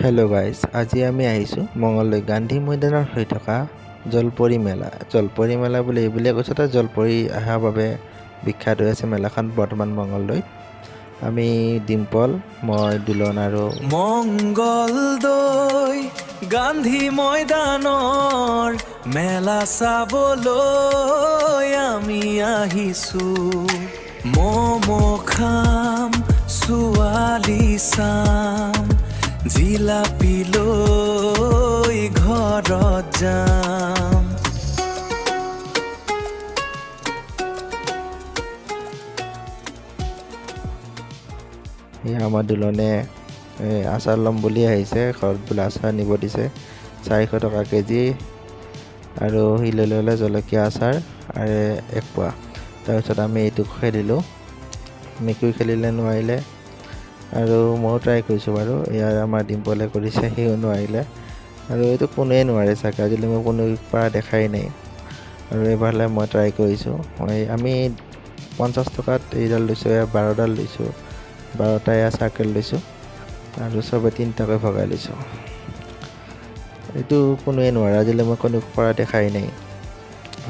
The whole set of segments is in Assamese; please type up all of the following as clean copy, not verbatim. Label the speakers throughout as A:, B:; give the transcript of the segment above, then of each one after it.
A: হেল্ল' গাইজ, আজি আমি আহিছোঁ মঙলদৈ গান্ধী মৈদানৰ হৈ থকা জলপৰী মেলা। জলপৰী মেলা বুলি এইবুলিয়ে কৈছোঁ, তাত জলপৰী অহাৰ বাবে বিখ্যাত হৈ আছে মেলাখন বৰ্তমান মঙলদৈত। আমি ডিম্পল, মই দুলন আৰু
B: মঙ্গলদৈ গান্ধী ময়দানৰ মেলা চাবলৈ আমি আহিছোঁ। ম'ম' খাম, ছোৱালী চাম, জিলাপি লৈ ঘৰত যাম।
A: আমাৰ দুলনে আচাৰ ল'ম বুলি আহিছে, ঘৰত বোলে আচাৰ নিব দিছে 400 টকা কেজি, আৰু সি লৈ ল'লে জলকীয়া আচাৰ আৰু 1 পোৱা। তাৰপিছত আমি এইটো খেলিলোঁ, মেকুৰী খেলিলে নোৱাৰিলে, আৰু ময়ো ট্ৰাই কৰিছোঁ বাৰু। ইয়াৰ আমাৰ ডিম্পলে কৰিছে, সিও নোৱাৰিলে, আৰু এইটো কোনোৱে নোৱাৰে চাগে, আজিলৈ মই কোনো পৰা দেখাই নাই। আৰু এইবাৰলৈ মই ট্ৰাই কৰিছোঁ। আমি 50 টকাত এইডাল লৈছোঁ, 12ডাল লৈছোঁ, 12টা এয়া চাৰ্কেল লৈছোঁ, আৰু চবে 3টাকৈ ভগাই লৈছোঁ। এইটো কোনোৱে নোৱাৰে, আজিলৈ মই কোনো পৰা দেখাই নাই,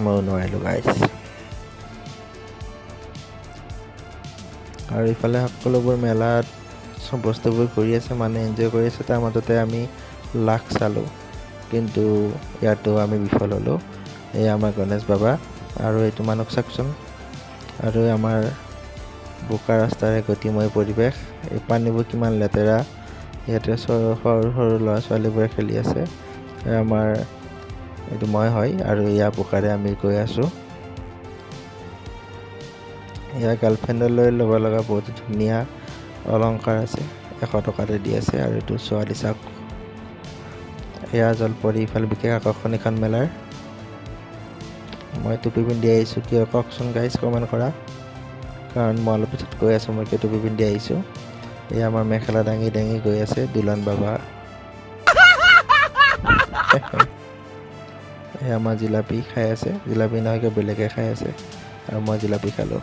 A: ময়ো নোৱাৰিলোঁ গাইজ। আৰু ইফালে সকলোবোৰ মেলাত চব বস্তুবোৰ ঘূৰি আছে, মানুহে এনজয় কৰি আছে, তাৰ মাজতে আমি লাখ চালোঁ, কিন্তু ইয়াতো আমি বিফল হ'লোঁ। এই আমাৰ গণেশ বাবা, আৰু এইটো মানস চাওকচোন, আৰু আমাৰ বোকা ৰাস্তাৰে গতিময় পৰিৱেশ, এই পানীবোৰ কিমান লেতেৰা, ইয়াতে সৰু সৰু ল'ৰা ছোৱালীবোৰে খেলি আছে। আমাৰ এইটো মই হয়, আৰু ইয়াৰ বোকাৰে আমি গৈ আছোঁ। ইয়াৰ গাৰ্লফ্ৰেণ্ডলৈ ল'ব লগা বহুত ধুনীয়া অলংকাৰ আছে, 100 টকাতে দি আছে। আৰু এইটো ছোৱালী চাওক, এয়া জলপৰী। ইফালে বিশেষ আকৰ্ষণ এখন মেলাৰ। মই টুপি পিন্ধি আহিছোঁ কিয় কওকচোন গাইজ, কমেণ্ট কৰা, কাৰণ মই অলপ পিছত গৈ আছোঁ মই কিয় টুপি পিন্ধি আহিছোঁ। এয়া আমাৰ মেখেলা দাঙি দাঙি গৈ আছে দুলন বাবা। এয়া আমাৰ জিলাপি খাই আছে, জিলাপি নহয় কিয় বেলেগে খাই আছে, আৰু মই জিলাপি খালোঁ।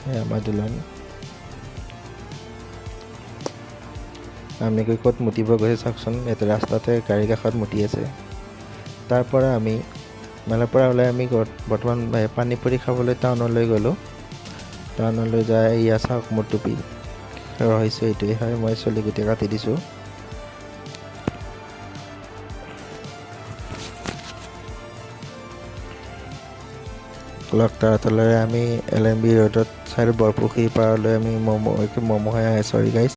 A: এয়া আমাৰ দুলন। আমি গৈ ক'ত মুতিব গৈছে চাওকচোন, ইয়াতে ৰাস্তাতে গাড়ীৰ কাষত মুতি আছে। তাৰ পৰা আমি মেলাৰ পৰা ওলাই আমি বৰ্তমান পানীপুৰি খাবলৈ টাউনলৈ গ'লোঁ। টাউনলৈ যাই এয়া চাওক মোৰ টুপি, ৰহিছোঁ এইটোৱে হয়, মই চুলি গোটেই কাটি দিছোঁ। লকটাৰ তলেৰে আমি LMB ৰোডত চাইড বৰপুখুৰী পাৰলৈ আমি ম'ম' খাই, চৰি গাইজ।